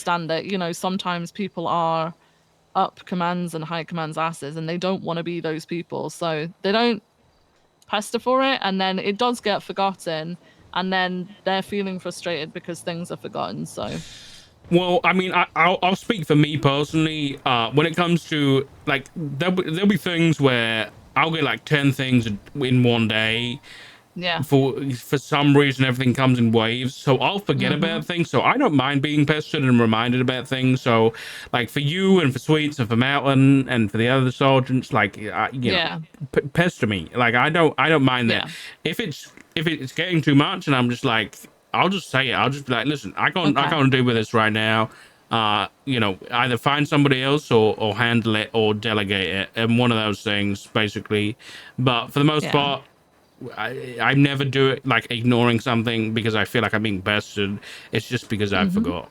understand that, you know, sometimes people are up commands and high commands asses and they don't want to be those people. So they don't pester for it, and then it does get forgotten, and then they're feeling frustrated because things are forgotten. So Well, I mean, I'll speak for me personally. When it comes to like, there'll be things where I'll get like 10 things in one day. yeah. For some reason, everything comes in waves, so I'll forget Mm-hmm. about things. So I don't mind being pestered and reminded about things. So, like for you and for Sweets and for Mountain and for the other sergeants, like you know, Yeah. pester me. Like I don't mind that. Yeah. If it's getting too much, and I'm just like, I'll just say it. I'll just be like, listen, I Okay. can't deal with this right now. You know, either find somebody else or handle it or delegate it, and one of those things basically. But for the most Yeah. part, I never do it like ignoring something because I feel like I'm being bested. It's just because I Mm-hmm. forgot.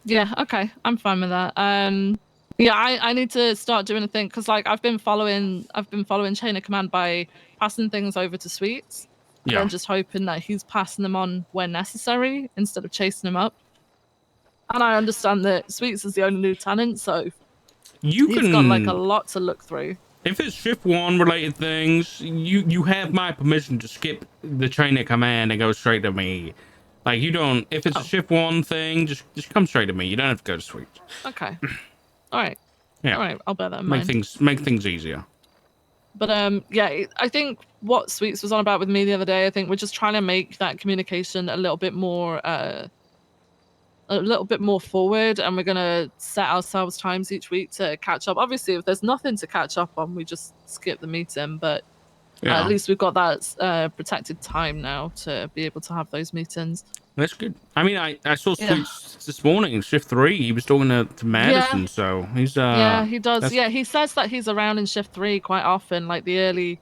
Yeah. Okay. I'm fine with that. Yeah, I need to start doing a thing because like I've been following chain of command by passing things over to Sweets and Yeah, then just hoping that he's passing them on when necessary instead of chasing them up. And I understand that Sweets is the only lieutenant, so you he's got like a can. lot to look through. If it's shift one related things, you have my permission to skip the chain of command and go straight to me. Like you don't. If it's a Oh, shift one thing, just come straight to me. You don't have to go to Sweets. okay. All right. Yeah, All right. I'll bear that in mind. make things easier. But yeah, I think what Sweets was on about with me the other day, I think we're just trying to make that communication a little bit more forward, and we're gonna set ourselves times each week to catch up. Obviously, if there's nothing to catch up on, we just skip the meeting. But at Yeah, least we've got that protected time now to be able to have those meetings. that's good. I mean, I saw Yeah, Sweets this morning in shift three. He was talking to yeah, Madison, so he's yeah. He does. that's Yeah, he says that he's around in shift three quite often, like the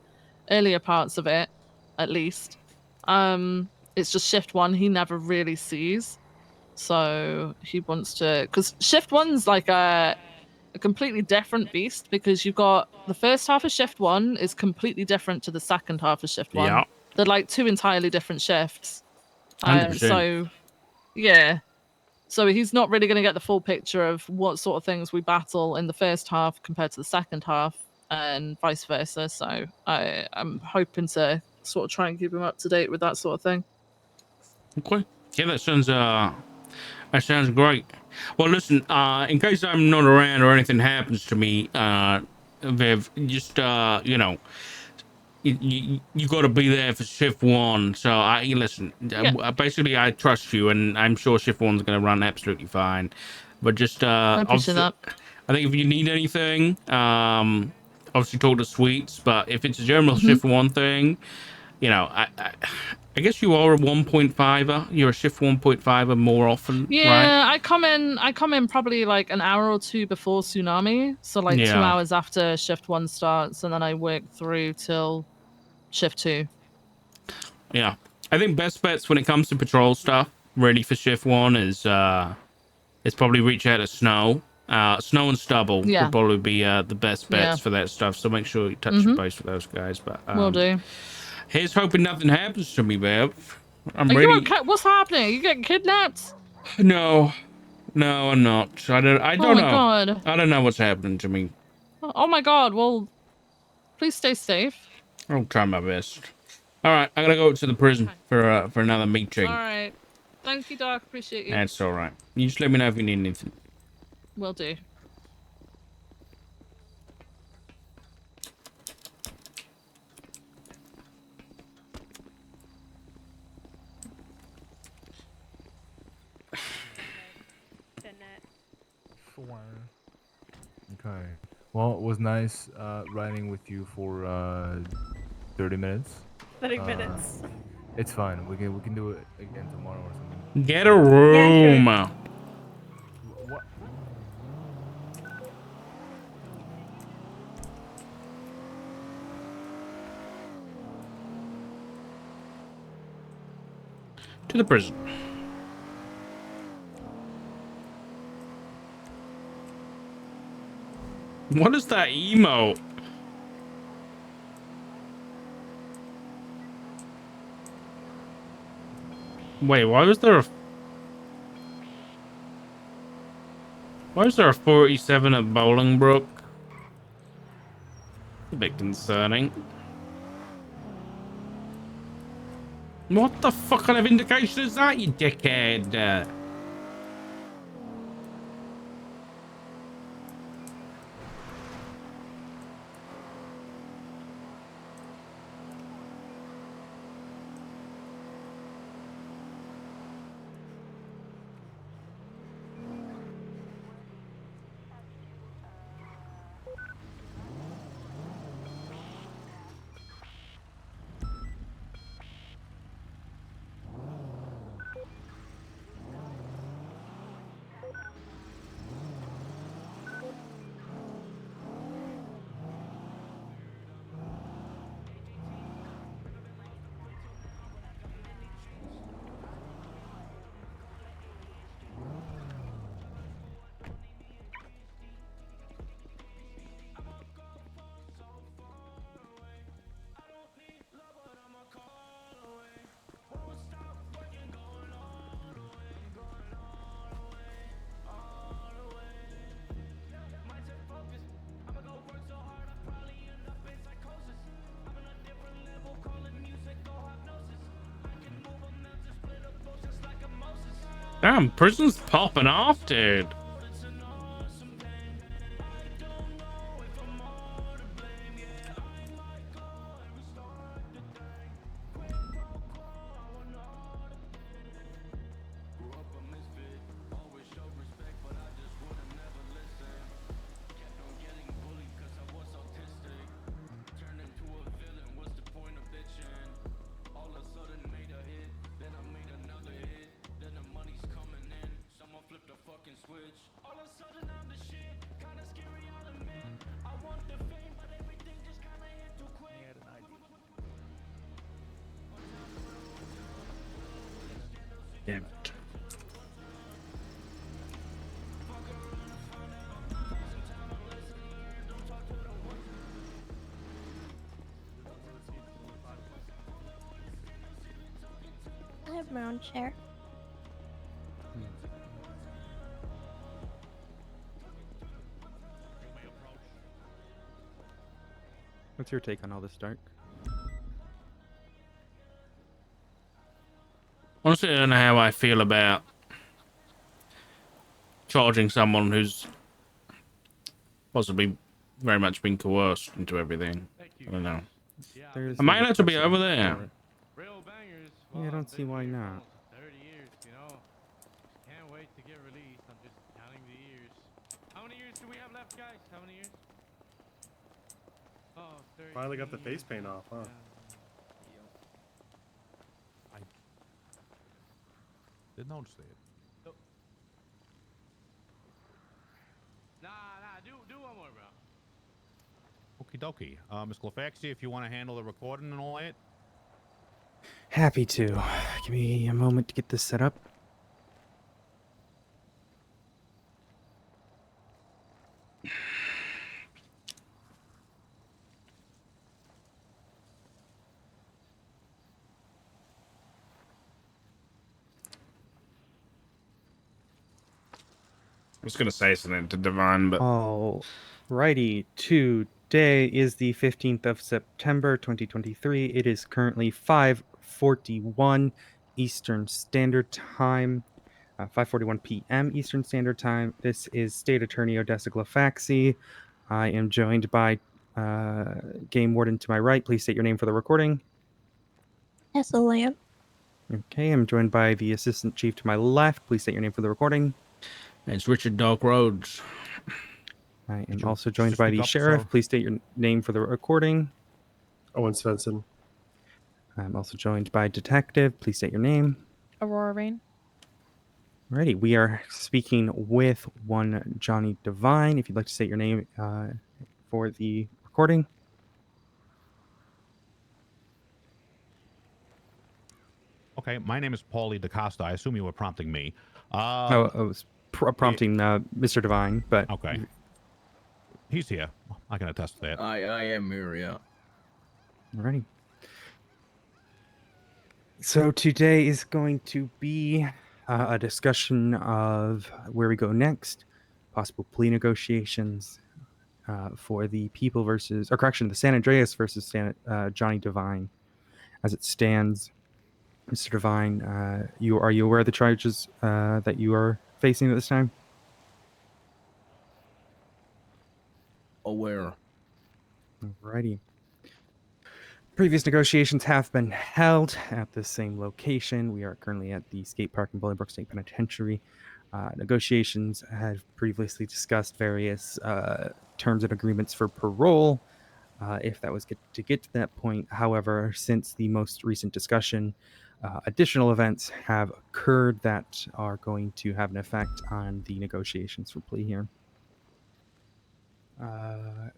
earlier parts of it, at least. It's just shift one he never really sees. So he wants to, because shift one's like a completely different beast because you've got the first half of shift one is completely different to the second half of shift one. yeah, They're like two entirely different shifts. 100%. So yeah. So he's not really going to get the full picture of what sort of things we battle in the first half compared to the second half and vice versa. So I'm hoping to sort of try and keep him up to date with that sort of thing. Okay. Yeah, that sounds great. Well, listen, in case I'm not around or anything happens to me, Viv, just you know, you got to be there for shift one. So I listen. Yeah. Basically, I trust you, and I'm sure shift one's going to run absolutely fine. But just I appreciate obviously, that. I think if you need anything, obviously talk to Sweets. But if it's a general Hmm. shift one thing, you know, I guess you are a 1.5er. You're a shift 1.5er more often, right? Yeah, I come in probably like an hour or two before tsunami. So like two Yeah. hours after shift one starts, and then I work through till shift two. Yeah. I think best bets when it comes to patrol stuff, ready for shift one, is probably reach out to Snow. Snow and Stubble would Yeah. probably be the best Yeah. bets for that stuff. So make sure you touch your Mm-hmm. base with those guys. But Will do. here's hoping nothing happens to me, Bev. I'm Are you ready. okay? What's happening? Are you getting kidnapped? No, no, I'm not. I Oh don't my know. god. I don't know what's happening to me. Oh my god. Well, please stay safe. I'll try my best. All right, I gotta go to the prison Okay. for another All meeting. right. Thank you, Doc. Appreciate you. That's all right. You just let me know if you need anything. Will do. One. Okay. Well, it was nice riding with you for 30 minutes. 30 Uh, minutes. It's fine. We can do it again tomorrow or something. Get a Yeah, room. sure. What? To the prison. What is that emo? Wait, why was there a... Why is there a 47 at Bolingbrook? A bit concerning. What the fuck kind of indication is that, you dickhead? Damn, prison's popping off, dude. Damn it. I have my own chair. What's your take on all this, Dark? Honestly, I don't know how I feel about charging someone who's possibly very much been coerced into everything. I don't know. There's I might no have to be precedent over there. for it. Real bangers. Yeah, I don't see why not. 30 years, you know. Can't wait to get released. I'm just counting the years. How many years do we have left, guys? How many years? Oh, 30. Finally got the face paint off, huh? Didn't notice it. Nah, do one more, bro. Okie dokie. Miss Clefaxi, if you want to handle the recording and all that. Happy to. Give me a moment to get this set up. I was gonna say something to Divine, but Alrighty, today is the 15th of September, 2023. It is currently 5:41 Eastern Standard Time, 5:41 p.m. Eastern Standard Time. This is State Attorney Odessa Glafaxi. I am joined by Game Warden to my right. Please state your name for the recording. Tessa Lamb. Okay, I'm joined by the Assistant Chief to my left. Please state your name for the recording. it's Richard Dark Rhodes. I am you also joined just by speak the up, Sheriff. sir? Please state your name for the recording. Owen Svensson. I'm also joined by Detective. Please state your name. Aurora Rain. Alrighty, we are speaking with one Johnny Devine. If you'd like to state your name for the recording. Okay, my name is Paulie DaCosta. I assume you were prompting me. I was prompting Mr. Devine, but Okay. He's here. I can attest to that. I am here, yeah. Alrighty. So today is going to be a discussion of where we go next. possible plea negotiations for the the San Andreas versus Johnny Devine. As it stands, Mr. Devine, are you aware of the charges that you are facing at this time? Aware. Alrighty. Previous negotiations have been held at the same location. We are currently at the skate park in Bolingbrook State Penitentiary. Negotiations have previously discussed various terms and agreements for parole, if that was to get to that point. However, since the most recent discussion, additional events have occurred that are going to have an effect on the negotiations for plea here.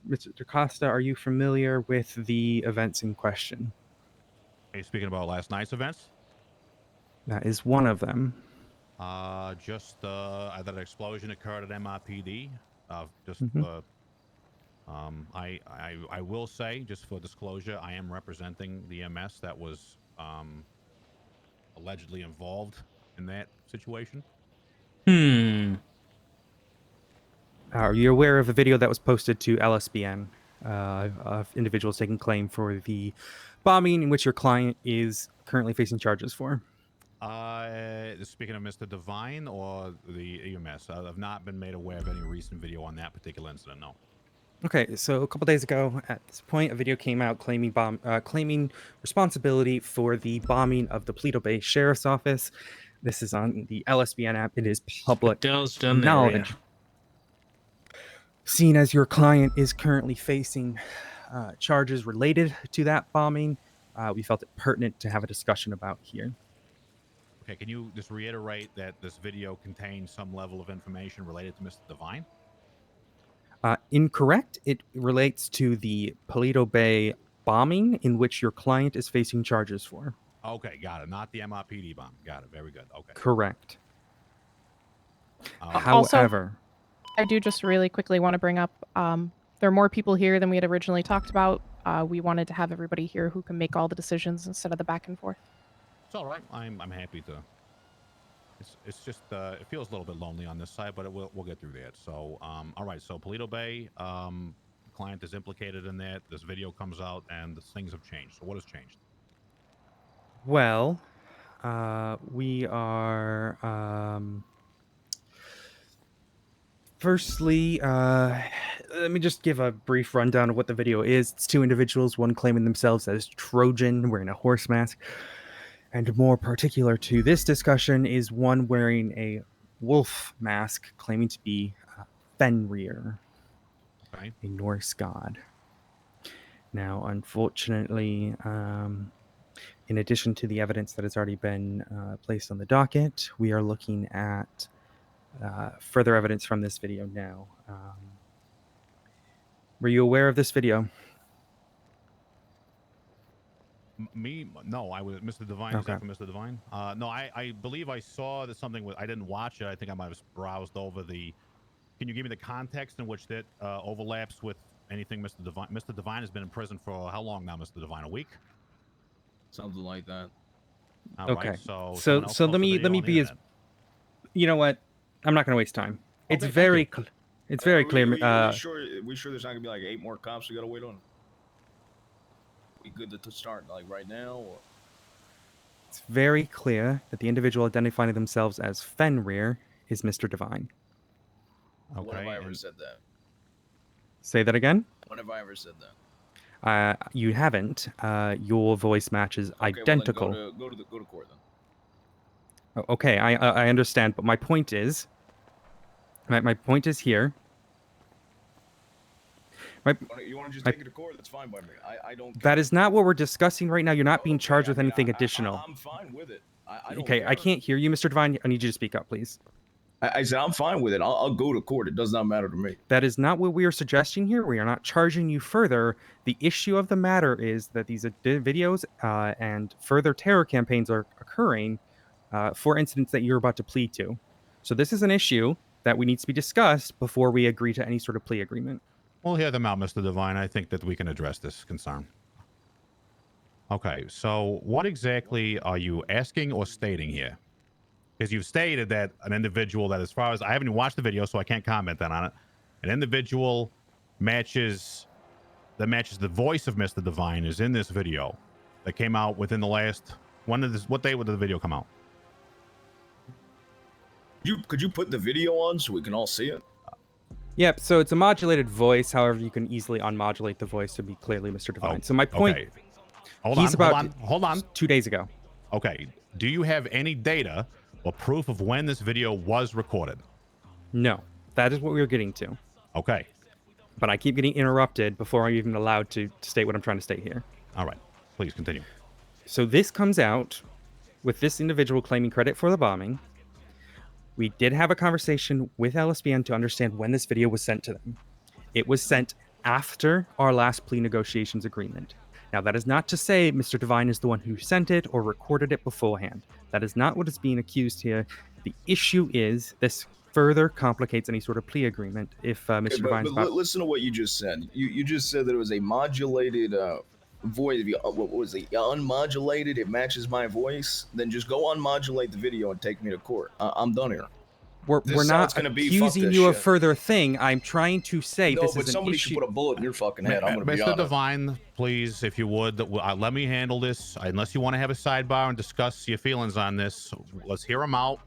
Mr. DaCosta, are you familiar with the events in question? Are you speaking about last night's events? That is one of them. Just that explosion occurred at MRPD. Mhm. I will say, just for disclosure, I am representing the MS that was allegedly involved in that situation. Are you aware of a video that was posted to LSBN of individuals taking claim for the bombing in which your client is currently facing charges for? Speaking of Mr. Devine or the EMS, I've not been made aware of any recent video on that particular incident, no. Okay, so a couple days ago, at this point, a video came out claiming responsibility for the bombing of the Paleto Bay Sheriff's Office. This is on the LSBN app. It is public knowledge. Seeing as your client is currently facing charges related to that bombing, we felt it pertinent to have a discussion about here. Okay, can you just reiterate that this video contains some level of information related to Mr. Devine? Incorrect. It relates to the Paleto Bay bombing in which your client is facing charges for. Okay, got it. Not the MRPD bomb. Got it. Very good. Okay. Correct. Also, However, I do just really quickly want to bring up there are more people here than we had originally talked about. We wanted to have everybody here who can make all the decisions instead of the back and forth. It's all right. I'm happy to. It's just it feels a little bit lonely on this side, but we'll get through that. So all right. So Paleto Bay, client is implicated in that. This video comes out and things have changed. So what has changed? well, we are. Firstly, let me just give a brief rundown of what the video is. It's two individuals, one claiming themselves as Trojan, wearing a horse mask. And more particular to this discussion is one wearing a wolf mask, claiming to be Fenrir, Okay. a Norse god. Now, unfortunately, in addition to the evidence that has already been placed on the docket, we are looking at further evidence from this video now. Were you aware of this video? Me? No, I was Mr. Devine. Is that for Mr. Devine? No, I believe I saw that something with. I didn't watch it. I think I might have browsed over the. Can you give me the context in which that overlaps with anything Mr. Devine? Mr. Devine has been in prison for how long now, Mr. Devine? A week? Something like that. All Okay. right, so let me be as. You know what? I'm not going to waste time. It's very clear. We sure there's not gonna be like 8 more cops we gotta wait on? We good to start like right now? Or? It's very clear that the individual identifying themselves as Fenrir is Mr. Devine. Okay. When have I ever said that? Say that again? When have I ever said that? You haven't. Your voice match is identical. Well, then go to court then. Okay, I understand, but my point is, my point is here. You want to just take it to court? That's fine by me. I don't. That is not what we're discussing right now. You're not being charged with anything additional. I'm fine with it. I don't okay, care. I can't hear you, Mr. Devine. I need you to speak up, please. I said I'm fine with it. I'll go to court. It does not matter to me. That is not what we are suggesting here. We are not charging you further. The issue of the matter is that these videos and further terror campaigns are occurring for incidents that you're about to plead to. So this is an issue that we need to be discussed before we agree to any sort of plea agreement. We'll hear them out, Mr. Devine. I think that we can address this concern. Okay, so what exactly are you asking or stating here? because you've stated that an individual that, as far as I haven't even watched the video, so I can't comment on it, an individual matches the voice of Mr. Divine is in this video that came out within the last. What day would the video come out? Could you put the video on so we can all see it? Yep, so it's a modulated voice. However, you can easily unmodulate the voice to be clearly Mr. Divine. So my point, Okay. Hold on. 2 days ago. Okay. Do you have any data or proof of when this video was recorded? No, that is what we were getting to. Okay. But I keep getting interrupted before I'm even allowed to state what I'm trying to state here. All right. Please continue. So this comes out with this individual claiming credit for the bombing. We did have a conversation with LSBN to understand when this video was sent to them. It was sent after our last plea negotiations agreement. Now, that is not to say Mr. Divine is the one who sent it or recorded it beforehand. That is not what is being accused here. The issue is this further complicates any sort of plea agreement if Mr. Divine's listen to what you just said. You just said that it was a modulated voice. What was it? Unmodulated. It matches my voice. Then just go unmodulate the video and take me to court. I'm done here. We're not accusing you of further thing. I'm trying to say this is an issue. No, but somebody should put a bullet in your fucking head. I'm gonna be Mr. honest. Divine, please, if you would, let me handle this. Unless you want to have a sidebar and discuss your feelings on this, let's hear them out.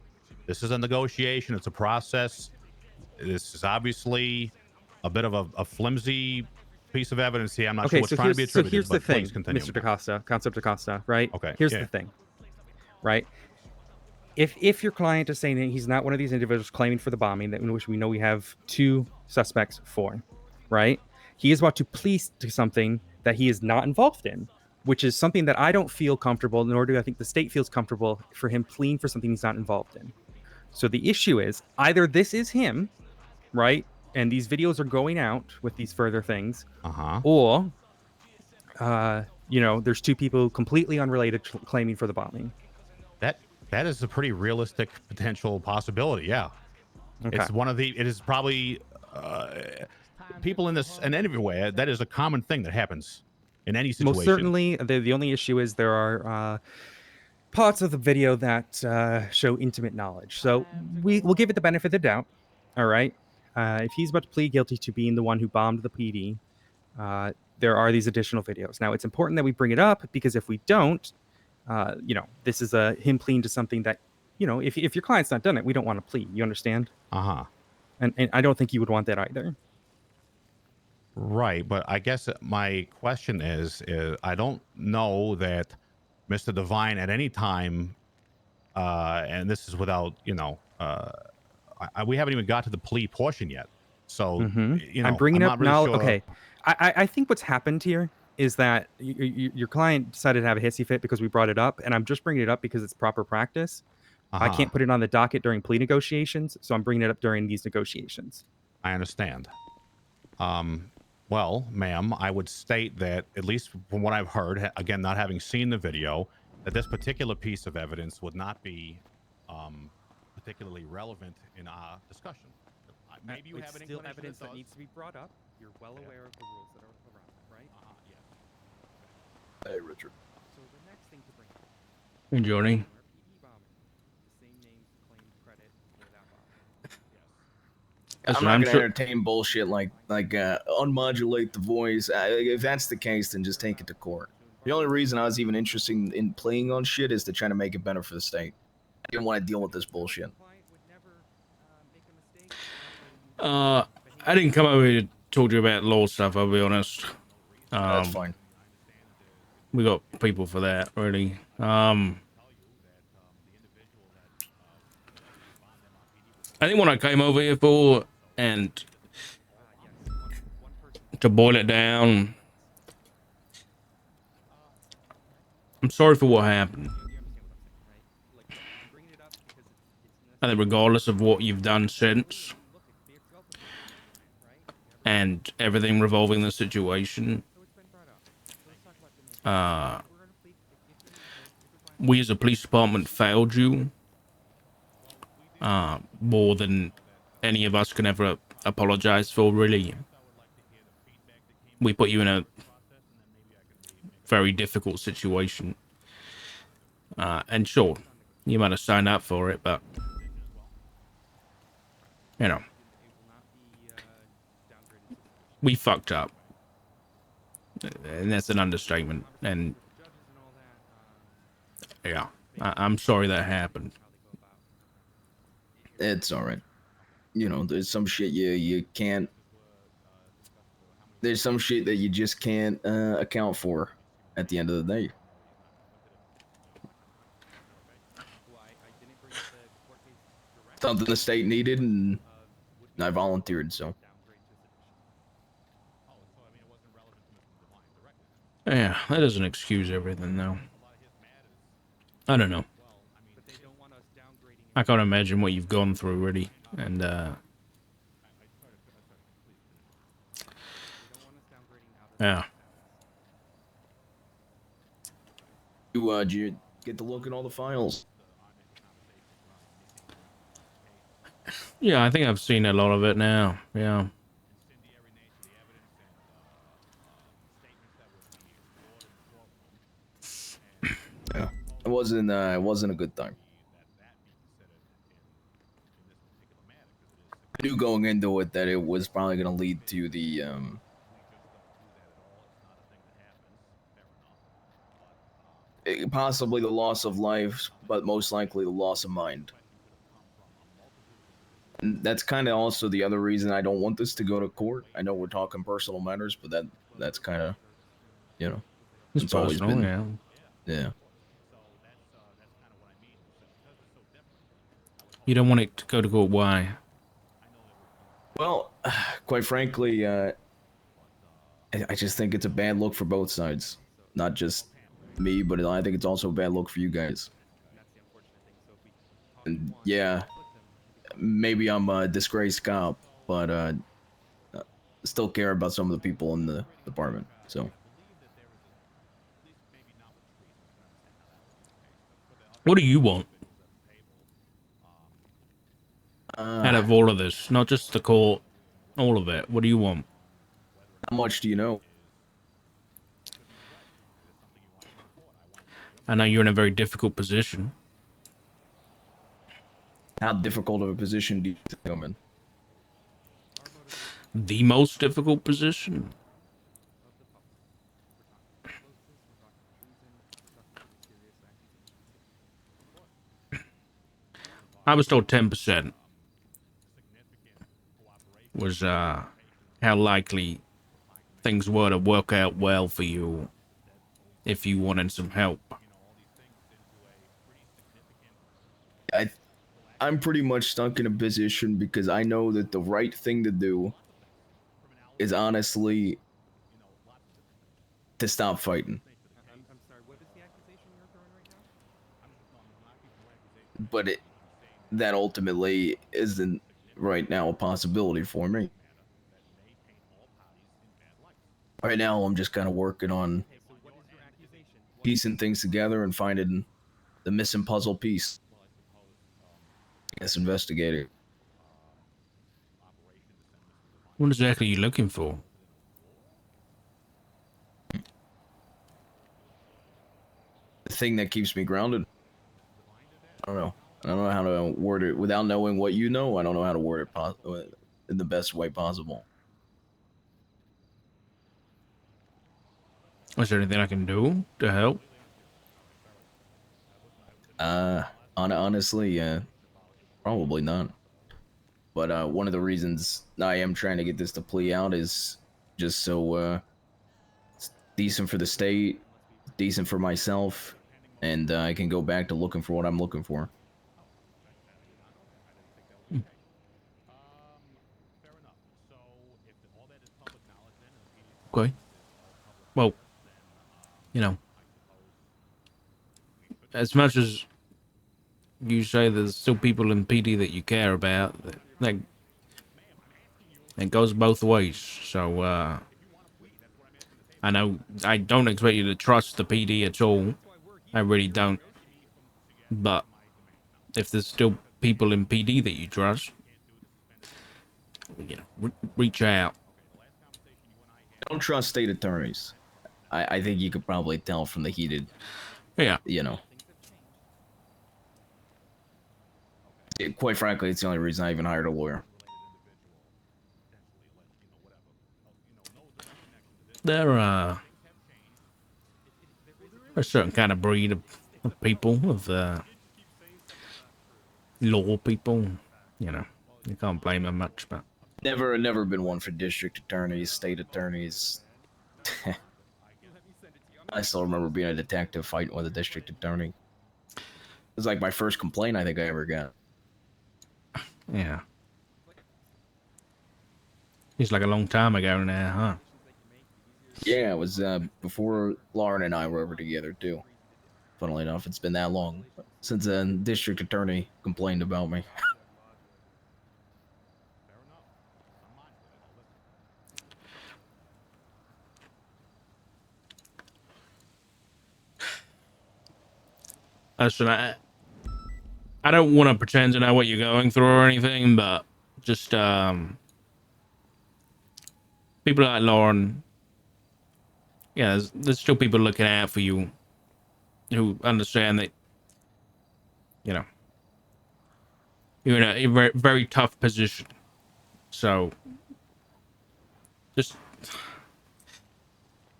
This is a negotiation. It's a process. This is obviously a bit of a flimsy piece of evidence here. I'm not sure what's trying to be attributed. So here's the thing, continue. Mr. DaCosta, Concept DaCosta, right? Okay. Here's the thing, right? If your client is saying that he's not one of these individuals claiming for the bombing, that in which we know we have 2 suspects for, right? He is about to plead to something that he is not involved in, which is something that I don't feel comfortable, nor do I think the state feels comfortable for him pleading for something he's not involved in. So the issue is either this is him, right? And these videos are going out with these further things, or, there's 2 people completely unrelated claiming for the bombing. That is a pretty realistic potential possibility. Yeah. Okay. It is probably people in this and everywhere. That is a common thing that happens in any situation. Most certainly. The only issue is there are parts of the video that show intimate knowledge. So we'll give it the benefit of the doubt. All right. If he's about to plead guilty to being the one who bombed the PD, there are these additional videos. Now, it's important that we bring it up because if we don't, this is him pleading to something that, if your client's not done it, we don't want to plead. You understand? And I don't think you would want that either. Right, but I guess my question is I don't know that Mr. Divine at any time, and this is without, we haven't even got to the plea portion yet. So, I'm bringing up really now. sure. Okay, I think what's happened here is that your client decided to have a hissy fit because we brought it up, and I'm just bringing it up because it's proper practice. I can't put it on the docket during plea negotiations, so I'm bringing it up during these negotiations. I understand. Well, ma'am, I would state that, at least from what I've heard, again, not having seen the video, that this particular piece of evidence would not be particularly relevant in our discussion. Maybe you have an still evidence that needs to be brought up. You're well aware of the rules that are around, right? Hey, Richard. So the next thing to bring up. Hey, Johnny. I'm not gonna entertain bullshit like unmodulate the voice. If that's the case, then just take it to court. The only reason I was even interested in playing on shit is to try to make it better for the state. I didn't want to deal with this bullshit. I didn't come over here to talk to you about law stuff, I'll be honest. That's fine. We got people for that, really. I think what I came over here for, and to boil it down, I'm sorry for what happened. I think regardless of what you've done since, and everything revolving the situation, we as a police department failed you more than any of us can ever apologize for, really. We put you in a very difficult situation, and sure, You might have signed up for it, but you know, we fucked up, and that's an understatement. And yeah, I'm sorry that happened. It's all right. You know, there's some shit you can't. There's some shit that you just can't account for at the end of the day. Something the state needed, and I volunteered. So Yeah, that doesn't excuse everything, though. I don't know. I can't imagine what you've gone through already, and yeah. did you get to look at all the files? Yeah, I think I've seen a lot of it now. Yeah. Yeah, it wasn't a good time. I knew going into it that it was probably going to lead to the possibly the loss of life, but most likely the loss of mind. And that's kind of also the other reason I don't want this to go to court. I know we're talking personal matters, but that's kind of, you know, It's always personal, been, yeah. You don't want it to go to court. Why? Well, quite frankly, I just think it's a bad look for both sides. Not just me, but I think it's also a bad look for you guys. And yeah, maybe I'm a disgraced cop, but still care about some of the people in the department. So, What do you want out of all of this? Not just the court, all of it. What do you want? how much do you know? I know you're in a very difficult position. How difficult of a position do you think I'm in? The most difficult position? I was told 10% was how likely things were to work out well for you if you wanted some help. I'm pretty much stuck in a position because I know that the right thing to do is honestly to stop fighting. But that ultimately isn't right now a possibility for me. Right now, I'm just kind of working on piecing things together and finding the missing puzzle piece. Yes, investigating. What exactly are you looking for? The thing that keeps me grounded. I don't know. I don't know how to word it without knowing what you know. I don't know how to word it in the best way possible. Is there anything I can do to help? Honestly, probably not. But one of the reasons I am trying to get this to plea out is just so it's decent for the state, decent for myself, and I can go back to looking for what I'm looking for. Okay. Well, you know, as much as you say there's still people in PD that you care about, that it goes both ways. So, I know I don't expect you to trust the PD at all. I really don't. But if there's still people in PD that you trust, you know, reach out. I don't trust state attorneys. I think you could probably tell from the heated, Yeah. you know. Quite frankly, it's the only reason I even hired a lawyer. There are a certain kind of breed of people, of law people. You know, you can't blame them much, but Never been one for district attorneys, state attorneys. I still remember being a detective fighting with a district attorney. It was like my first complaint I think I ever got. yeah. It's like a long time ago now, huh? Yeah, it was before Lauren and I were ever together too. Funnily enough, it's been that long since a district attorney complained about me. Listen, I don't want to pretend to know what you're going through or anything, but just people like Lauren, yeah, there's still people looking out for you who understand that, you know, you're in a very, very tough position. So just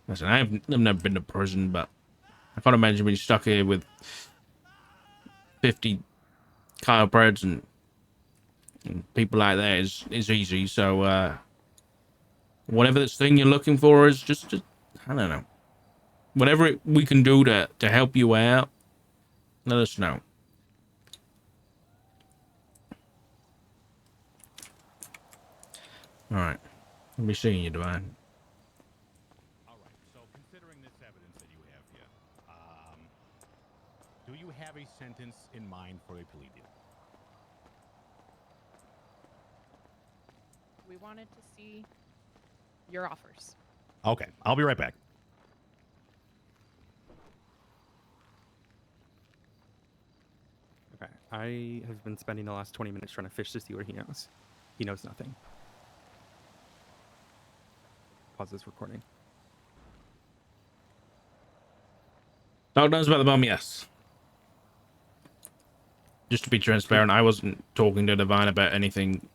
listen, I've never been to prison, but I can't imagine being stuck here with 50 Kyle Breads and people like that is easy. So whatever this thing you're looking for is, just I don't know, whatever we can do to help you out, let us know. All right, let me see you, Divine. All right. So considering this evidence that you have here, do you have a sentence in mind for a plea deal? We wanted to see your offers. Okay, I'll be right back. Okay. I have been spending the last 20 minutes trying to fish to see what he knows. He knows nothing. Pause this recording. Dog knows about the bomb, yes. Just to be transparent, I wasn't talking to Divine about anything.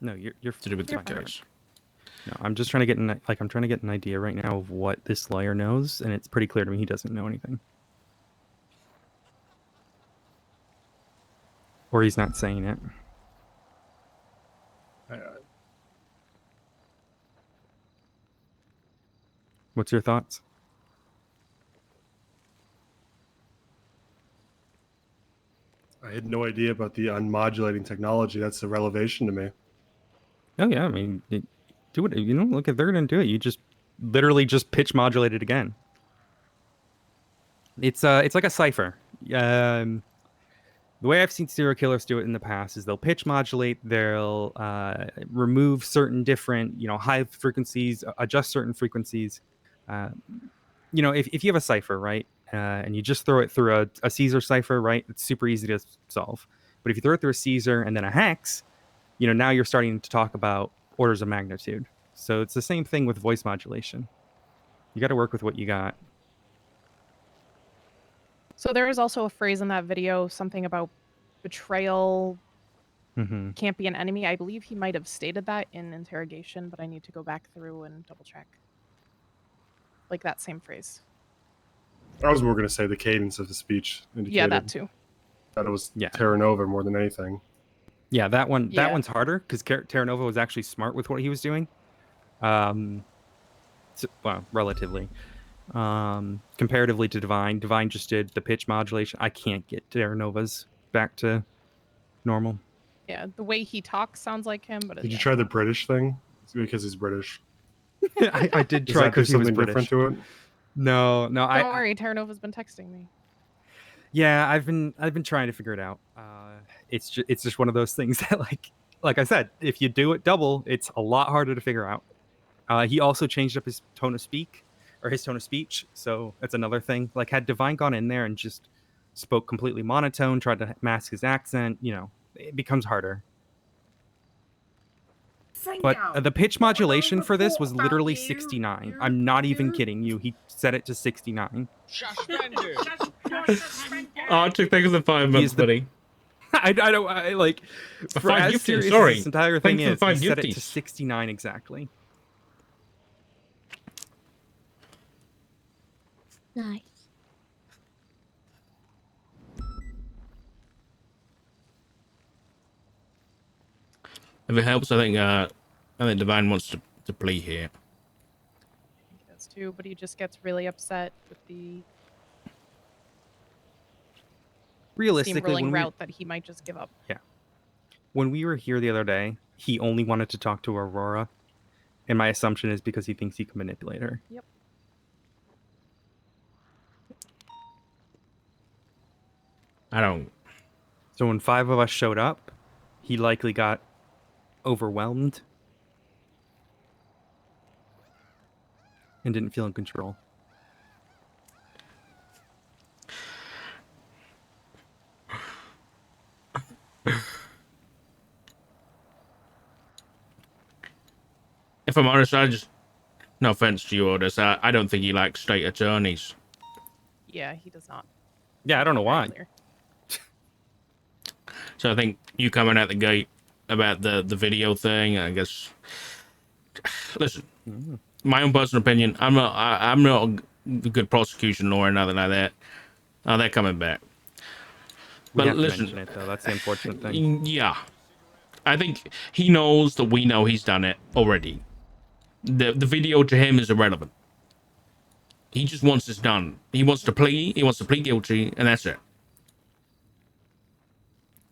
No, you're to do with the fine. case. No, I'm just trying to get I'm trying to get an idea right now of what this lawyer knows, and it's pretty clear to me he doesn't know anything. Or he's not saying it. What's your thoughts? I had no idea about the unmodulating technology. That's a revelation to me. Oh yeah, I mean, do it. You know, look, if they're gonna do it, you just literally just pitch modulate it again. It's like a cipher. The way I've seen serial killers do it in the past is they'll pitch modulate, they'll remove certain different, high frequencies, adjust certain frequencies. If you have a cipher, right, and you just throw it through a Caesar cipher, right, it's super easy to solve. But if you throw it through a Caesar and then a hex, now you're starting to talk about orders of magnitude. So it's the same thing with voice modulation. You got to work with what you got. So there is also a phrase in that video, something about betrayal can't be an enemy. I believe he might have stated that in interrogation, but I need to go back through and double check. Like that same phrase. I was more going to say the cadence of the speech indicated. Yeah, that too. That it was Terra Nova more than anything. Yeah, that one's harder because Terra Nova was actually smart with what he was doing. Relatively. Comparatively to Divine. Divine just did the pitch modulation. I can't get Terra Nova's back to normal. Yeah, the way he talks sounds like him, but did you try the British thing? It's because he's British. I did try because he was British. Different to it? No. Don't worry, Terra Nova's been texting me. Yeah, I've been trying to figure it out. It's just one of those things that like I said, if you do it double, it's a lot harder to figure out. He also changed up his tone of speech, so that's another thing. Like, had Divine gone in there and just spoke completely monotone, tried to mask his accent, it becomes harder. But the pitch modulation for this was literally 69. I'm not even kidding you. He set it to 69. Oh, it took 5 months, buddy. I don't like For for 5 as gifted, serious sorry. as this entire Thank thing you for is. He 5 set it to gifties. 69 exactly. Nice. If it helps, I think Divine wants to play here. I think he does too, but he just gets really upset with the Realistically, steamrolling route that he might just give up. when we were here the other day, he only wanted to talk to Aurora, and my assumption is because he thinks he can manipulate her. Yep. I don't. So when 5 of us showed up, he likely got overwhelmed and didn't feel in control. If I'm honest, no offense to you, Orders, I don't think he likes state attorneys. Yeah, he does not. Yeah, I don't know why. Clear. So I think you coming out the gate about the video thing, I guess. Listen, my own personal opinion, I'm not a good prosecution lawyer or nothing like that. They're coming back. We But have listen, to mention it, though. That's the unfortunate thing. yeah, I think he knows that we know he's done it already. The video to him is irrelevant. He just wants this done. He wants to plead guilty, and that's it.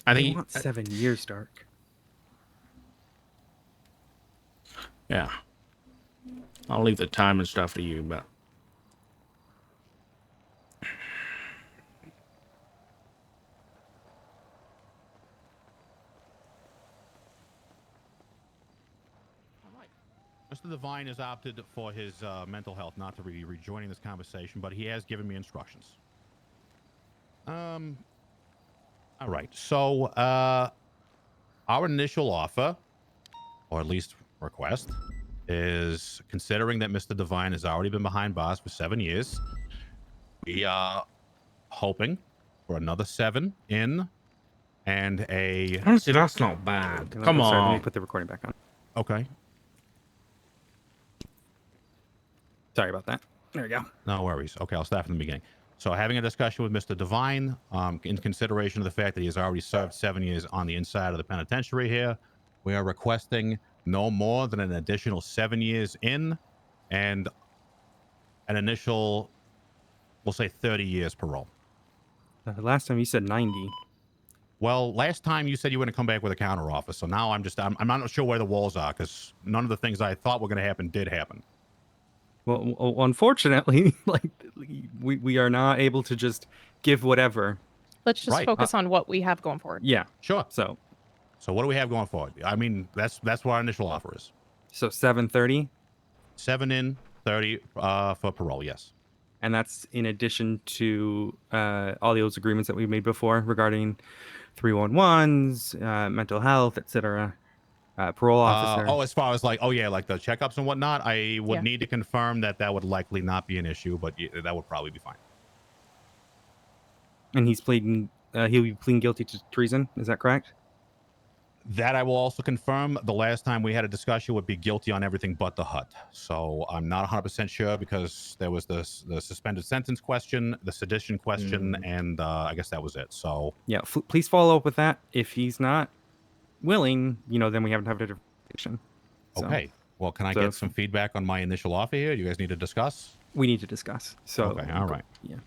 I They think. want 7 years, Dark. Yeah. I'll leave the time and stuff to you, but. Mr. Devine has opted for his mental health not to be rejoining this conversation, but he has given me instructions. All right. So, our initial offer, or at least request, is considering that Mr. Devine has already been behind bars for 7 years. We are hoping for another 7 in and a... Honestly, that's not bad. Come on. Sorry, let me put the recording back on. Okay. Sorry about that. There we go. No worries. Okay, I'll start from the beginning. So having a discussion with Mr. Devine, in consideration of the fact that he has already served 7 years on the inside of the penitentiary here, we are requesting no more than an additional 7 years in and an initial, we'll say 30 years parole. Last time you said 90. Well, last time you said you were going to come back with a counter offer, so now I'm not sure where the walls are, because none of the things I thought were going to happen did happen. Well, unfortunately, like we are not able to just give whatever. Let's just focus on what we have going forward. Yeah, sure. So what do we have going forward? I mean, that's what our initial offer is. So 730. 7 in, 30 for parole. Yes. And that's in addition to all those agreements that we made before regarding 311s, mental health, etc. Parole officer. As far as like the checkups and whatnot, I would need to confirm that would likely not be an issue, but that would probably be fine. And he's pleading, he'll be pleading guilty to treason. Is that correct? That I will also confirm. The last time we had a discussion would be guilty on everything but the HUD. So I'm not 100% sure because there was the suspended sentence question, the sedition question, and I guess that was it. So yeah, please follow up with that. If he's not willing, then we haven't had a different conversation. Okay. Well, can I get some feedback on my initial offer here? You guys need to discuss? We need to discuss. So okay, all right. Yeah.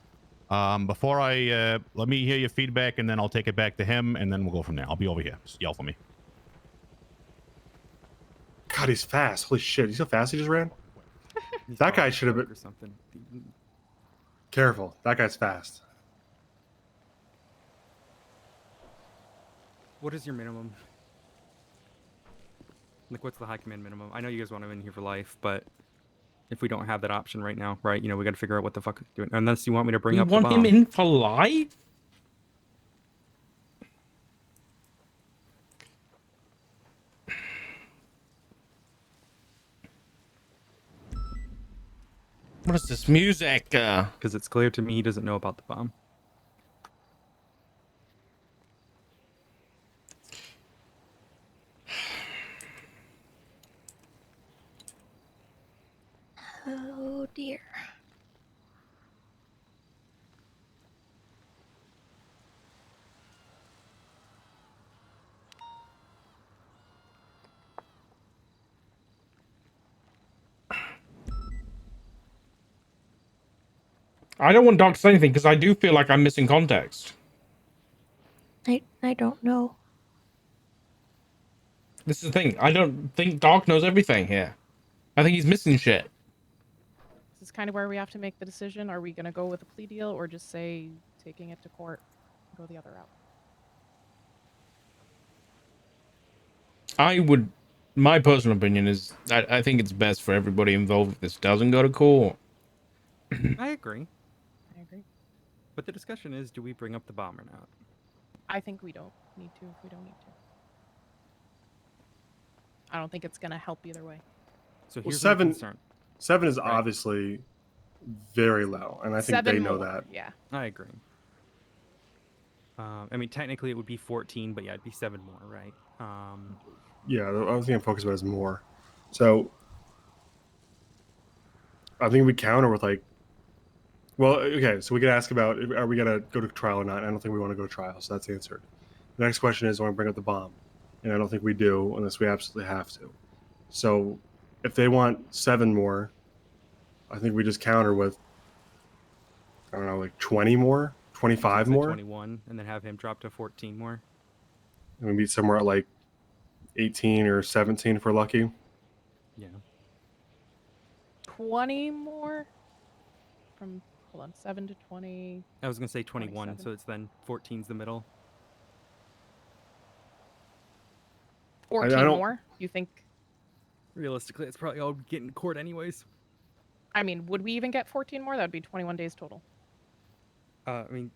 Before let me hear your feedback, and then I'll take it back to him, and then we'll go from there. I'll be over here. Just yell for me. God, he's fast. Holy shit. You see how fast he just ran? That guy should have been... Or something. Careful. That guy's fast. What is your minimum? Like, what's the high command minimum? I know you guys want him in here for life, but if we don't have that option right now, right? We got to figure out what the fuck he's doing. Unless you want me to bring up the bomb. You want him in for life? What is this music? Because it's clear to me he doesn't know about the bomb. Oh dear. I don't want Doc to say anything because I do feel like I'm missing context. I don't know. This is the thing. I don't think Doc knows everything here. I think he's missing shit. This is kind of where we have to make the decision. Are we going to go with a plea deal or just say taking it to court, go the other route? My personal opinion is I think it's best for everybody involved if this doesn't go to court. I agree. I agree. But the discussion is, do we bring up the bomb or not? I think we don't need to if we don't need to. I don't think it's going to help either way. So Well, here's my concern. 7 is Right. obviously very low, and I think 7 they know more, that. Yeah. I agree. I mean, technically it would be 14, but yeah, it'd be 7 more, right? Yeah, the only thing I'm focused about is more. So I think we counter with like, well, okay, so we could ask about are we gonna go to trial or not? I don't think we want to go to trial, so that's answered. The next question is, I want to bring up the bomb, and I don't think we do unless we absolutely have to. So if they want 7 more, I think we just counter with, I don't know, like 20 more, 25 more, 21, and then have him drop to 14 more. and we meet somewhere at like 18 or 17 if we're lucky. Yeah. 20 more? Hold on, 7 to 20. I was gonna say 21, 27. so it's then 14's the middle. 14 don't- more? You think? Realistically, it's probably all getting court anyways. I mean, would we even get 14 more? That would be 21 days total. I mean,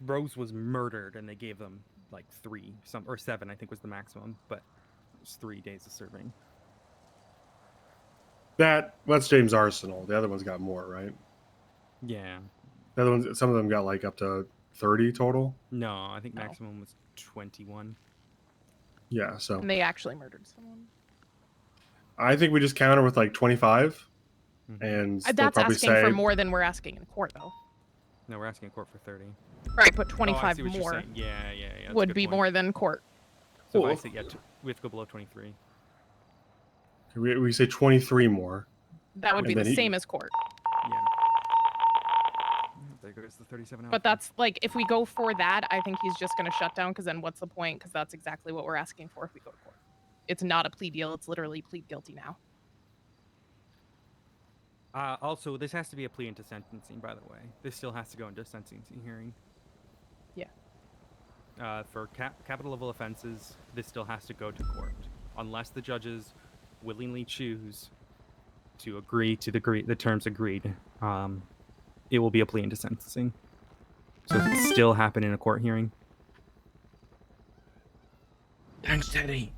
Rose was murdered, and they gave them like 3, or 7, I think was the maximum, but it was 3 days of serving. That's James Arsenal. The other one's got more, right? Yeah. The other ones, some of them got like up to 30 total. No, I think No. maximum was 21. Yeah, so And they actually murdered someone. I think we just counter with like 25, Mhm. and they'll That's probably asking say, for more than we're asking in court, though. No, we're asking court for 30. Right, but Oh, I 25 see what you're more saying. Yeah, that's a would good be point. more than court. So Cool. if I say, yeah, we have to go below 23. we say 23 more. That would And be the then he- same as court. Yeah. There goes the 37 hours. But that's like, if we go for that, I think he's just going to shut down because then what's the point? Because that's exactly what we're asking for if we go to court. It's not a plea deal. It's literally plead guilty now. Also, this has to be a plea into sentencing, by the way. This still has to go into a sentencing hearing. Yeah. For capital level offenses, this still has to go to court. Unless the judges willingly choose to agree to the terms agreed, it will be a plea into sentencing. So it still happen in a court hearing. Thanks, Teddy.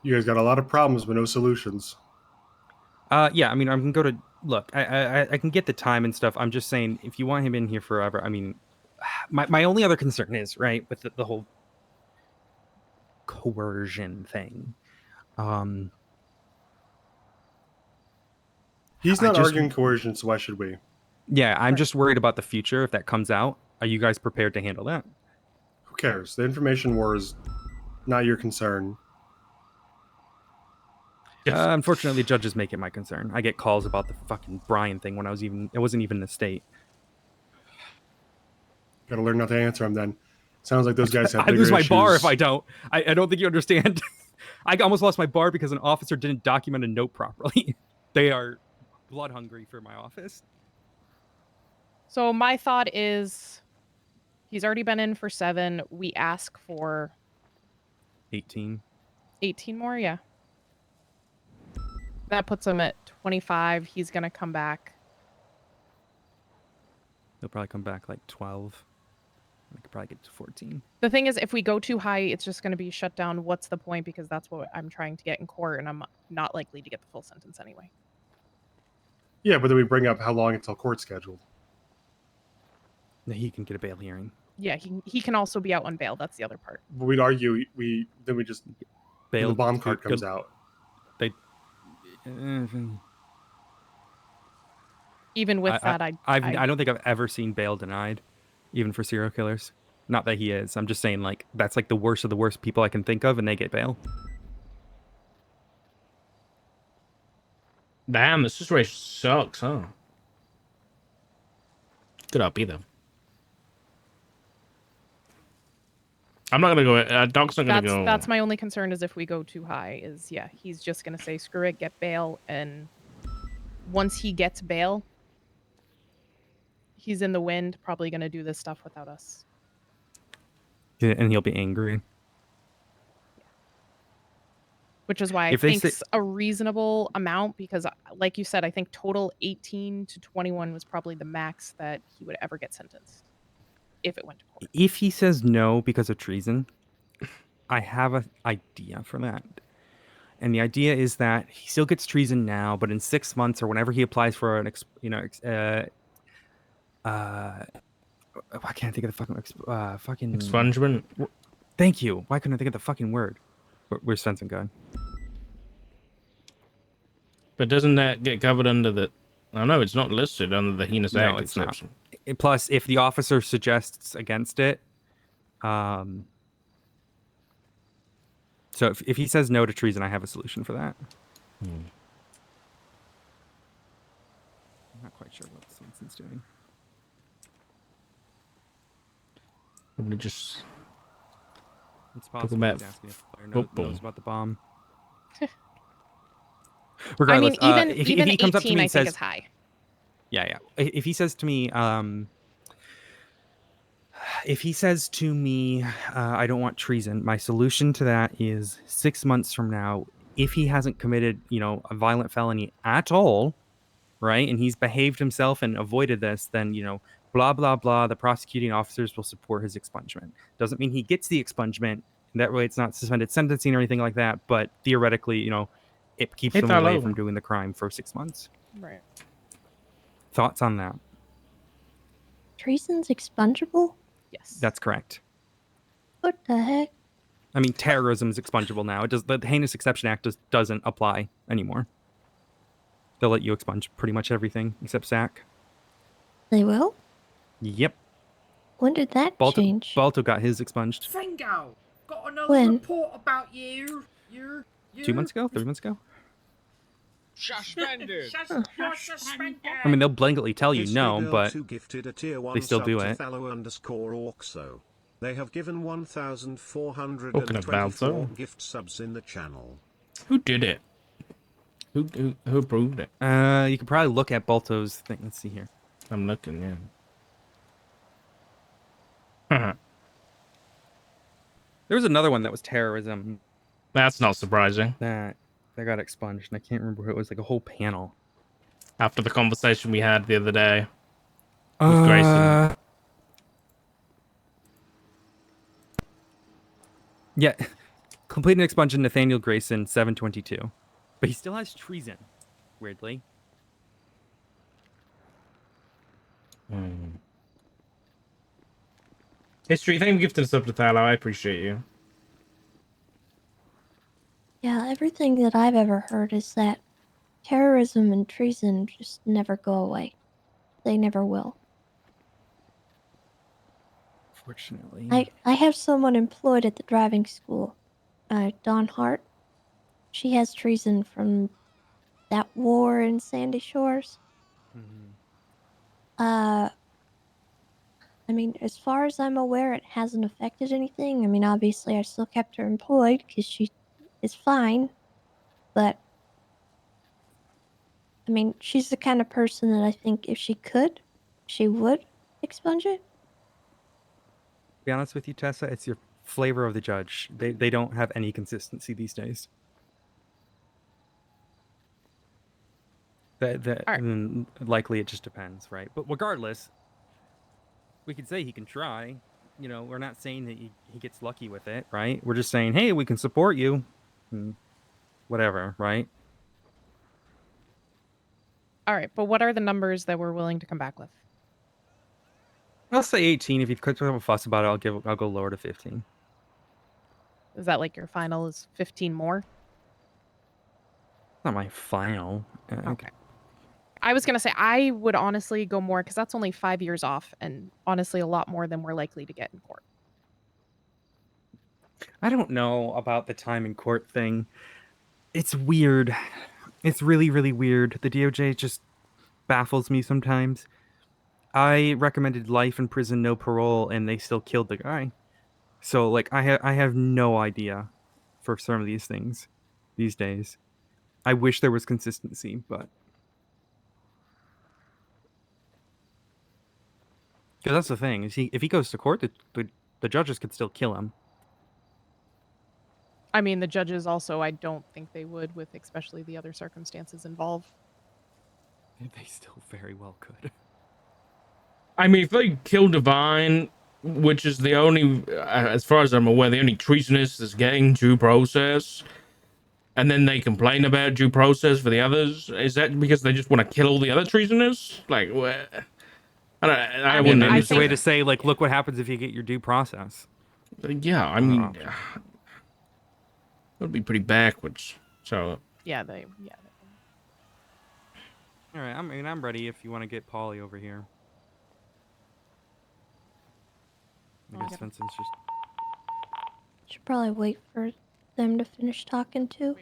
You guys got a lot of problems but no solutions. Yeah, I mean, I can go to look. I can get the time and stuff. I'm just saying, if you want him in here forever, I mean, my only other concern is right with the whole coercion thing. He's I not just- arguing coercion, so why should we? Yeah, I'm Right. just worried about the future if that comes out. Are you guys prepared to handle that? Who cares? The information war is not your concern. Yes. Unfortunately, judges make it my concern. I get calls about the fucking Brian thing when it wasn't even in the state. Got to learn not to answer him then. Sounds like those guys have I bigger lose my issues. bar if I don't. I don't think you understand. I almost lost my bar because an officer didn't document a note properly. They are blood hungry for my office. So my thought is he's already been in for 7. We ask for 18. 18 more. Yeah. That puts him at 25. He's going to come back. They'll probably come back like 12. I could probably get to 14. The thing is, if we go too high, it's just going to be shut down. What's the point? Because that's what I'm trying to get in court, and I'm not likely to get the full sentence anyway. Yeah, but then we bring up how long until court scheduled. He can get a bail hearing. Yeah, he can also be out on bail. That's the other part. But we'd argue we just Bail the bomb card good- comes out. Even with that, I don't think I've ever seen bail denied, even for serial killers. Not that he is. I'm just saying, like, that's like the worst of the worst people I can think of, and they get bail. Damn, this situation sucks, huh? Good up either. I'm not gonna go. Doc's not gonna go. That's my only concern is if we go too high. Yeah, he's just gonna say screw it, get bail, and once he gets bail, he's in the wind, probably gonna do this stuff without us. Yeah, and he'll be angry. Which is why I think it's a reasonable amount because, like you said, I think total 18 to 21 was probably the max that he would ever get sentenced if it went to court. If he says no because of treason, I have an idea for that. And the idea is that he still gets treason now, but in 6 months or whenever he applies for an, I can't think of the fucking expungement. Thank you. Why couldn't I think of the fucking word? Where's Svensson going? But doesn't that get covered under the? I don't know. It's not listed under the heinous act exception. Not. Plus, if the officer suggests against it, so if he says no to treason, I have a solution for that. I'm not quite sure what Swenson's doing. Probably just. It's possible he's asking if the player knows about the bomb. Regardless, I mean, if he comes 18, up to me and says, is high. Yeah. If he says to me, I don't want treason, my solution to that is 6 months from now, if he hasn't committed, a violent felony at all, right, and he's behaved himself and avoided this, then, blah, blah, blah, the prosecuting officers will support his expungement. Doesn't mean he gets the expungement. That way it's not suspended sentencing or anything like that, but theoretically, it keeps them away from doing the crime for 6 months. Right. Thoughts on that? Treason's expungible? Yes. That's correct. What the heck? I mean, terrorism is expungible now. The Heinous Exception Act doesn't apply anymore. They'll let you expunge pretty much everything except SAC. They will? Yep. When did that change? Balto got his expunged. Fringo, got another report about you. 2 months ago? 3 months ago? Suspended. I mean, they'll blanketly tell you no, but they still do it. They have given 1,424 gift subs in the channel. Who did it? Who approved it? You could probably look at Balto's thing. Let's see here. I'm looking, yeah. There was another one that was terrorism. That's not surprising. That got expunged, and I can't remember who it was. Like a whole panel. After the conversation we had the other day with Grayson. Yeah, complete an expunge in Nathaniel Grayson, 722, but he still has treason. Weirdly. History, thank you for gifting us up to Thalo. I appreciate you. Yeah, everything that I've ever heard is that terrorism and treason just never go away. They never will. Fortunately. I have someone employed at the driving school, Dawn Hart. She has treason from that war in Sandy Shores. I mean, as far as I'm aware, it hasn't affected anything. I mean, obviously, I still kept her employed because she is fine. But, I mean, she's the kind of person that I think if she could, she would expunge it. To be honest with you, Tessa, it's your flavor of the judge. They don't have any consistency these days. And likely it just depends, right? But regardless, we could say he can try. We're not saying that he gets lucky with it, right? We're just saying, hey, we can support you. Whatever, right? All right, but what are the numbers that we're willing to come back with? I'll say 18. If you have a fuss about it, I'll go lower to 15. Is that like your final is 15 more? Not my final. Okay. I was gonna say I would honestly go more because that's only 5 years off, and honestly a lot more than we're likely to get in court. I don't know about the time in court thing. It's weird. It's really, really weird. The DOJ just baffles me sometimes. I recommended life in prison, no parole, and they still killed the guy. So like I have no idea for some of these things these days. I wish there was consistency, but because that's the thing is if he goes to court, the judges could still kill him. I mean, the judges also, I don't think they would, with especially the other circumstances involved. They still very well could. I mean, if they kill Divine, which is the only, as far as I'm aware, the only treasonous that's getting due process, and then they complain about due process for the others, is that because they just want to kill all the other treasonous? Like, what? I wouldn't It's a way understand. to say like, look what happens if you get your due process. Yeah, I mean, it would be pretty backwards. So Yeah, they. All right, I'm ready if you want to get Paulie over here. I guess Vincent's just. Should probably wait for them to finish talking too.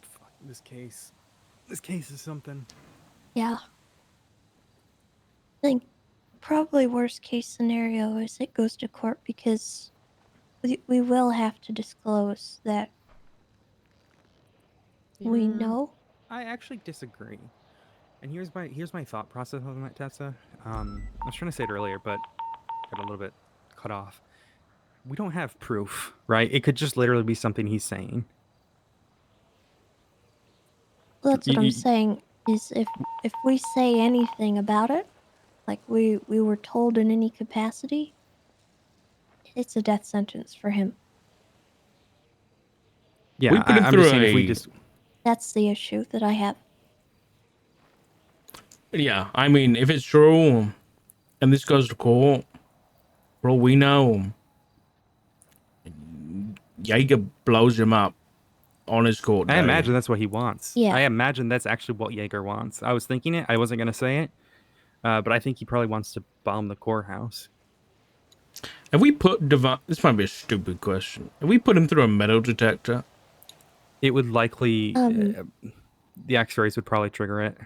Fuck this case. This case is something. Yeah. I think probably worst case scenario is it goes to court because we will have to disclose that we know. I actually disagree. And here's my thought process on that, Tessa. I was trying to say it earlier, but got a little bit cut off. We don't have proof, right? It could just literally be something he's saying. Well, that's what I'm saying. Is if we say anything about it, like we were told in any capacity, it's a death sentence for him. Yeah, we put him I'm through just saying if we just. That's the issue that I have. Yeah, I mean, if it's true, and this goes to court, for all we know, Jaeger blows him up on his court day. I imagine that's what he wants. Yeah. I imagine that's actually what Jaeger wants. I was thinking it. I wasn't gonna say it, but I think he probably wants to bomb the courthouse. Have we put Divine? This might be a stupid question. Have we put him through a metal detector? It would likely. The X-rays would probably trigger it.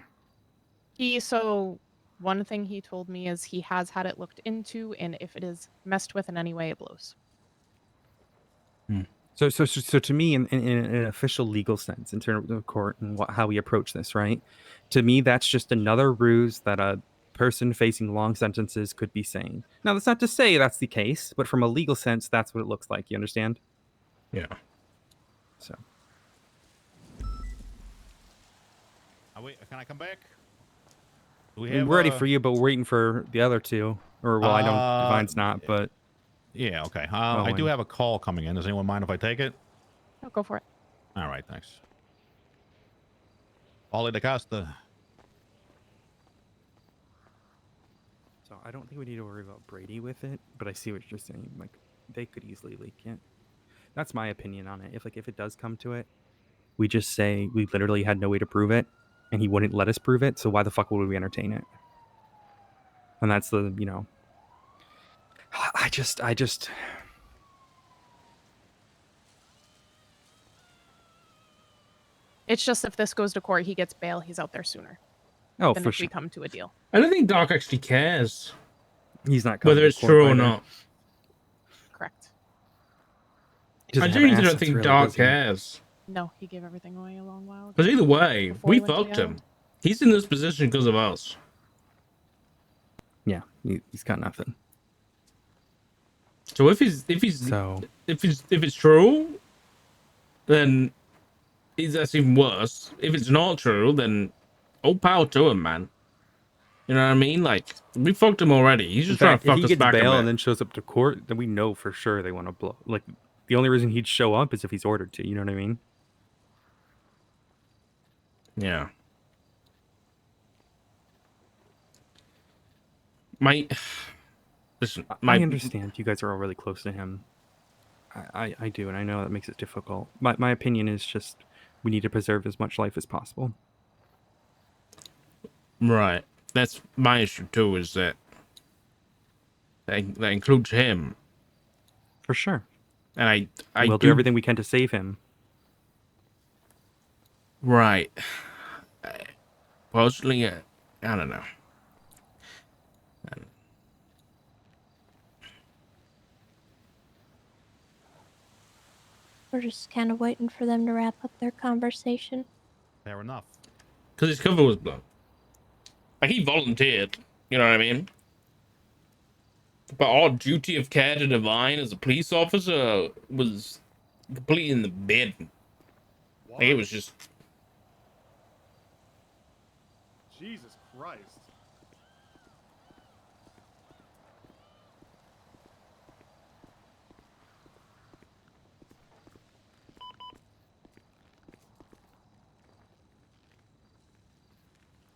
So one thing he told me is he has had it looked into, and if it is messed with in any way, it blows. So to me, in an official legal sense, in terms of court and how we approach this, right? To me, that's just another ruse that a person facing long sentences could be saying. Now, that's not to say that's the case, but from a legal sense, that's what it looks like. You understand? Yeah. So. Wait, can I come back? We're ready for you, but we're waiting for the other two. Or, well, I don't. Divine's not, but. Yeah, okay. I do have a call coming in. Does anyone mind if I take it? No, go for it. All right, thanks. Paulie DaCosta. So I don't think we need to worry about Brady with it, but I see what you're saying. Like, they could easily leak it. That's my opinion on it. If it does come to it, we just say we literally had no way to prove it, and he wouldn't let us prove it, so why the fuck would we entertain it? And that's the, I just It's just if this goes to court, he gets bail, he's out there sooner. Oh, than for if sure. we come to a deal. I don't think Doc actually cares. He's not coming whether to it's court true or either. not. Correct. I genuinely don't think Doc cares. No, he gave everything away a long while ago. Because either way, Before we he went to fucked the him. island. He's in this position because of us. Yeah, he's got nothing. So if it's true, then that's even worse. If it's not true, then all power to him, man. You know what I mean? Like, we fucked him already. He's just trying to fuck if he us gets back a bail bit. and then shows up to court, then we know for sure they want to blow. Like, the only reason he'd show up is if he's ordered to. You know what I mean? Yeah. Listen, I understand you guys are all really close to him. I do, and I know that makes it difficult. My opinion is just we need to preserve as much life as possible. Right. That's my issue too, is that includes him. For sure. And I we'll do everything we can to save him. Right. Personally, I don't know. We're just kind of waiting for them to wrap up their conversation. Fair enough. Because his cover was blown. Like, he volunteered. You know what I mean? But our duty of care to Divine as a police officer was completely in the bin. Like, it was just... Jesus Christ.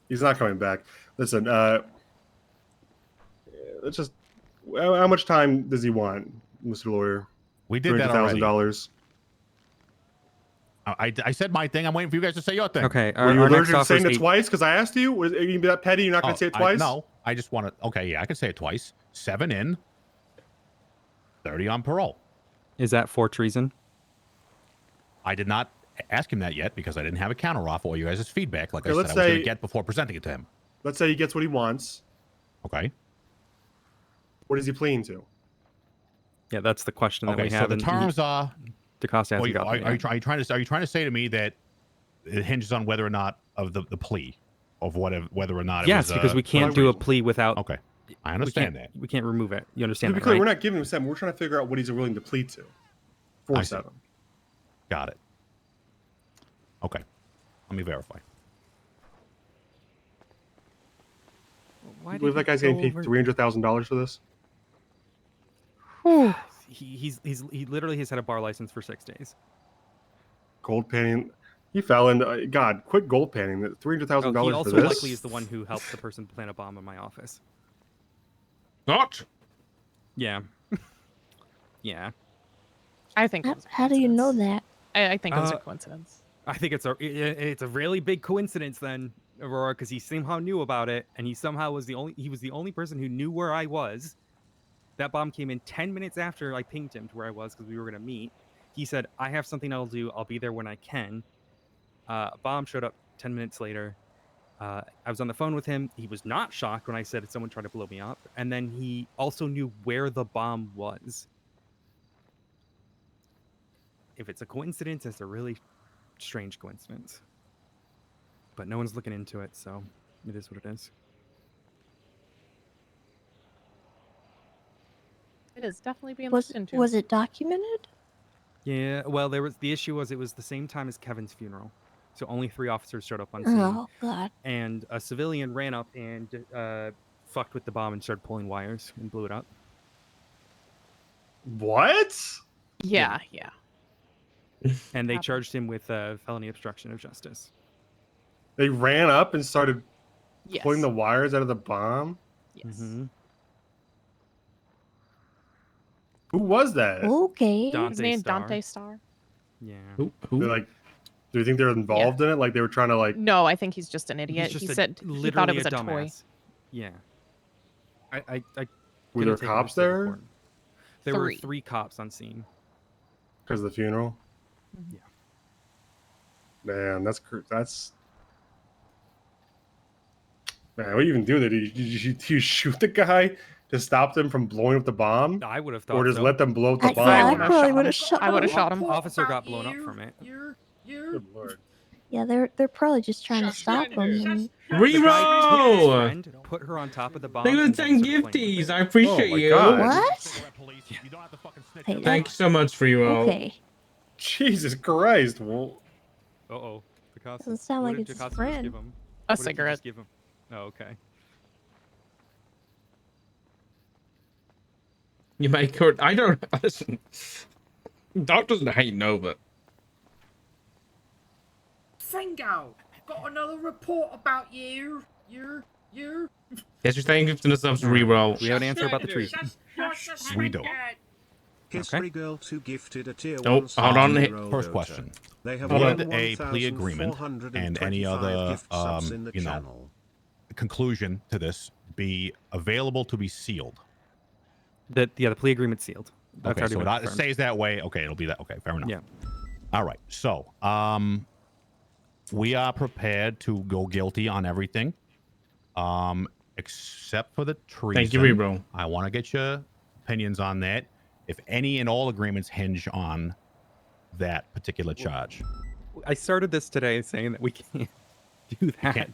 He's not coming back. Listen, let's just... How much time does he want, Mr. Lawyer? We did that already. $300,000. I said my thing. I'm waiting for you guys to say your thing. Okay. Were you allergic to saying it twice? Because I asked you. Are you that petty? You're not going to say it twice? No. I just want to... Okay, yeah, I can say it twice. 7 in. 30 on parole. Is that for treason? I did not ask him that yet because I didn't have a counteroffer or you guys' feedback like I said I let's was going say- to get before presenting it to him. Let's say he gets what he wants. Okay. What is he pleading to? Yeah, that's the question that Okay, we so have. the and terms are... DeCosta hasn't got Are them you yet. trying to say to me that it hinges on whether or not of the plea of whether or not it Yes, was, because we can't do a plea without... Okay. I understand that. We can't remove it. You understand To be that, clear, right? we're not giving him 7. We're trying to figure out what he's willing to plead to. I For see. 7. Got it. Okay. Let me verify. Why You did believe that he guy's go getting paid over- $300,000 for this? He literally has had a bar license for 6 days. Gold panning. He fell into... God, quit gold panning. $300,000 he for also this? likely is the one who helped the person plant a bomb in my office. What? Yeah. Yeah. I think. How do you know that? I think it was a coincidence. I think it's a really big coincidence then, Aurora, because he somehow knew about it, and he somehow was the only person who knew where I was. That bomb came in 10 minutes after I pinged him to where I was because we were gonna meet. He said, "I have something I'll do. I'll be there when I can." A bomb showed up 10 minutes later. I was on the phone with him. He was not shocked when I said someone tried to blow me up, and then he also knew where the bomb was. If it's a coincidence, it's a really strange coincidence. But no one's looking into it, so it is what it is. It is definitely being Was looked into. was it documented? Yeah, well, the issue was it was the same time as Kevin's funeral, so only 3 officers showed up on scene. Oh God! And a civilian ran up and fucked with the bomb and started pulling wires and blew it up. What? Yeah. And they Happened. charged him with felony obstruction of justice. They ran up and started Yes. pulling the wires out of the bomb? Yes. Mm-hmm. Who was that? Okay. His name Dante Star. Yeah. Who? They're like, do you think they're involved in it? Like they were trying to like... No, I think he's just an He's idiot. just He a- said he literally thought it was a toy. dumbass. Yeah. I Were couldn't there take him cops to the there? court. There were 3. 3 cops on scene. Because of the funeral? Yeah. Man, that's... Man, what do you even do there? Did you shoot the guy to stop them from blowing up the bomb? I would have thought Or just so. let them blow up the I bomb? probably would have shot. I would have shot him. Officer got blown up from it. Good lord. Yeah, they're probably just trying to stop him. And The guy took his Rero! friend, put her on top of the bomb. Thank you for and the then 10 started playing with gifties. it. I appreciate my you. God. what? don't have to fucking snitch. Hey, Thank you so much for you all. Okay. Jesus Christ. Well, Uh-oh. Doesn't sound like it's his friend. A cigarette. Give him? Oh, okay. You may court. I don't listen. Doc doesn't hate Nova. Fringo, got another report about you. You. Yes, you're staying 15 subs reroll. We have an answer about the trees. We don't. History girl who gifted a tier Oh, 1 hold on. First question. They have Would a plea agreement and any other, gift subs in the you know, channel. conclusion to this be available to be sealed? The plea agreement's sealed. That's Okay, so already it been stays that way. Okay, it'll be that. Okay, fair enough. Yeah. All right. So, we are prepared to go guilty on everything, except for the treason. Thank you, Rebro. I want to get your opinions on that. If any and all agreements hinge on that particular charge. I started this today saying that we can't do that. Can't.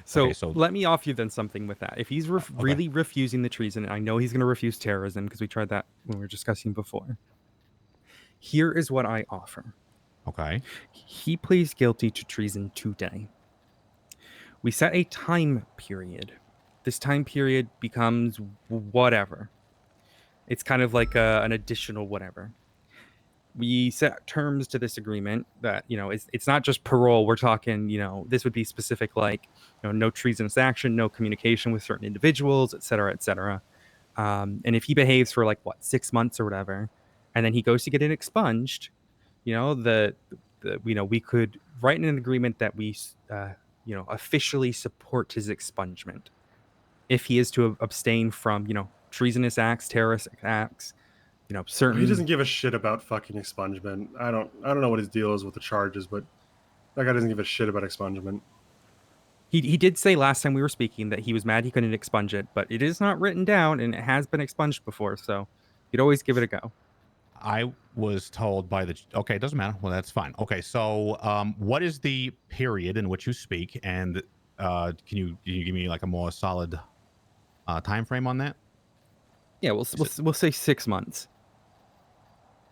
So, Okay, so- let me offer you then something with that. If he's really refusing the treason, and I know he's going to refuse terrorism because we tried that when we were discussing before. Here is what I offer. Okay. He pleads guilty to treason today. We set a time period. This time period becomes whatever. It's kind of like an additional whatever. We set terms to this agreement that, you know, it's not just parole. We're talking, you know, this would be specific, like, you know, no treasonous action, no communication with certain individuals, et cetera, et cetera. And if he behaves for like 6 months or whatever, and then he goes to get it expunged, you know, we could write in an agreement that we, you know, officially support his expungement. If he is to abstain from, you know, treasonous acts, terrorist acts, you know, certain. He doesn't give a shit about fucking expungement. I don't know what his deal is with the charges, but that guy doesn't give a shit about expungement. He did say last time we were speaking that he was mad he couldn't expunge it, but it is not written down and it has been expunged before, so you'd always give it a go. I was told by the... Okay, it doesn't matter. Well, that's fine. Okay, so what is the period in which you speak, and can you give me like a more solid time frame on that? Yeah, we'll say 6 months.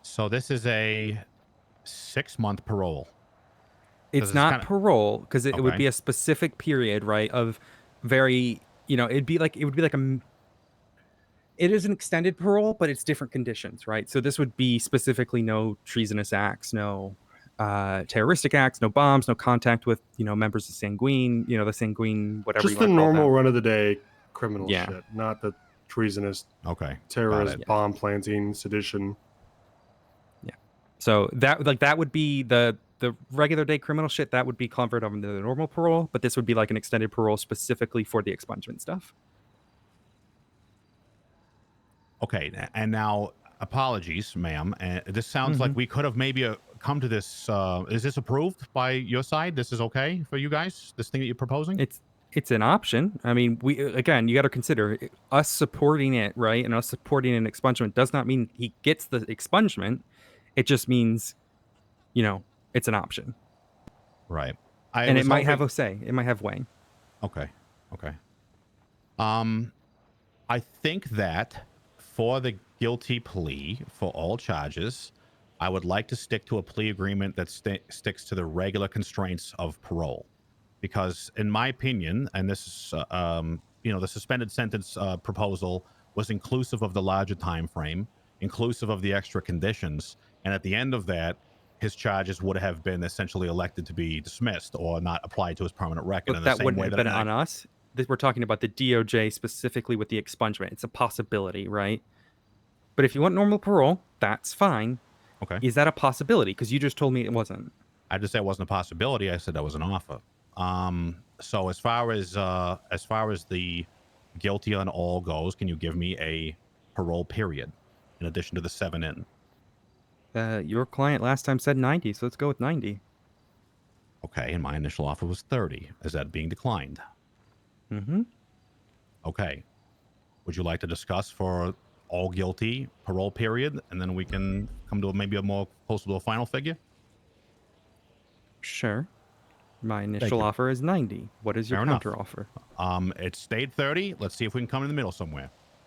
So this is a 6-month parole. It's not parole because it would be a specific period, right? Of very, you know, it would be like a. It is an extended parole, but it's different conditions, right? So this would be specifically no treasonous acts, no terroristic acts, no bombs, no contact with, you know, members of Sanguine, you know, the Sanguine, whatever. Just the normal run of the day criminal shit, not the treasonous, terrorist, bomb planting, sedition. Yeah. So that would be the regular day criminal shit. That would be covered under the normal parole, but this would be like an extended parole specifically for the expungement stuff. Okay, and now apologies, ma'am. This sounds like we could have maybe come to this. Is this approved by your side? This is okay for you guys? This thing that you're proposing? It's an option. I mean, you got to consider us supporting it, right? And us supporting an expungement does not mean he gets the expungement. It just means, you know, it's an option. Right. And it might have a say. It might have weight. Okay. I think that for the guilty plea for all charges, I would like to stick to a plea agreement that sticks to the regular constraints of parole. Because in my opinion, and this is, you know, the suspended sentence proposal was inclusive of the larger time frame, inclusive of the extra conditions. And at the end of that, his charges would have been essentially elected to be dismissed or not applied to his permanent record. But that wouldn't have been on us. We're talking about the DOJ specifically with the expungement. It's a possibility, right? But if you want normal parole, that's fine. Okay. Is that a possibility? Because you just told me it wasn't. I just said it wasn't a possibility. I said that was an offer. So as far as the guilty on all goes, can you give me a parole period in addition to the 7 in? Your client last time said 90, so let's go with 90. Okay, and my initial offer was 30. Is that being declined? Mm-hmm. Okay. Would you like to discuss for all guilty parole period, and then we can come to maybe a more closer to a final figure? Sure. My initial offer is 90. What is your Fair enough. counter offer? It stayed 30. Let's see if we can come in the middle somewhere.